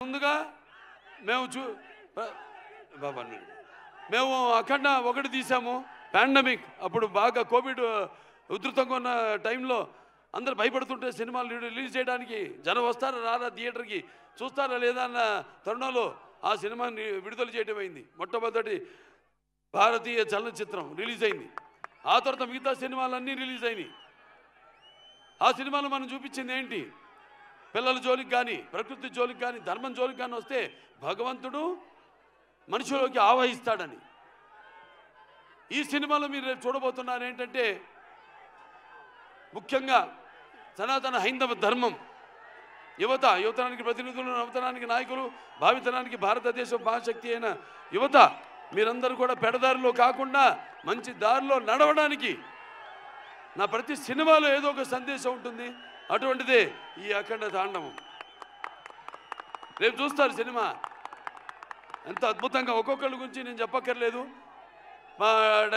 ముందుగా మేము అఖండ ఒకటి తీసాము. పాండమిక్ అప్పుడు బాగా కోవిడ్ ఉధృతంగా ఉన్న టైంలో అందరు భయపడుతుంటే సినిమాలు రిలీజ్ చేయడానికి జనం వస్తారా రారా థియేటర్కి చూస్తారా లేదా అన్న తరుణంలో ఆ సినిమాని విడుదల చేయడం అయింది. మొట్టమొదటి భారతీయ చలనచిత్రం రిలీజ్ అయింది. ఆ తర్వాత మిగతా సినిమాలన్నీ రిలీజ్ అయినాయి. ఆ సినిమాలో మనం చూపించింది ఏంటి? పిల్లల జోలికి కానీ, ప్రకృతి జోలికి కానీ, ధర్మం జోలికి కానీ వస్తే భగవంతుడు మనిషిలోకి ఆవహిస్తాడని. ఈ సినిమాలో మీరు రేపు చూడబోతున్నారు ఏంటంటే ముఖ్యంగా సనాతన హైందవ ధర్మం, యువతరానికి ప్రతినిధులు, నవతరానికి నాయకులు, భావితరానికి భారతదేశం మహాశక్తి అయిన యువత మీరందరూ కూడా పెడదారిలో కాకుండా మంచి దారిలో నడవడానికి నా ప్రతి సినిమాలో ఏదో ఒక సందేశం ఉంటుంది. అటువంటిదే ఈ అఖండ తాండవం. రేపు చూస్తారు సినిమా ఎంత అద్భుతంగా. ఒక్కొక్కళ్ళ గురించి నేను చెప్పక్కర్లేదు. మా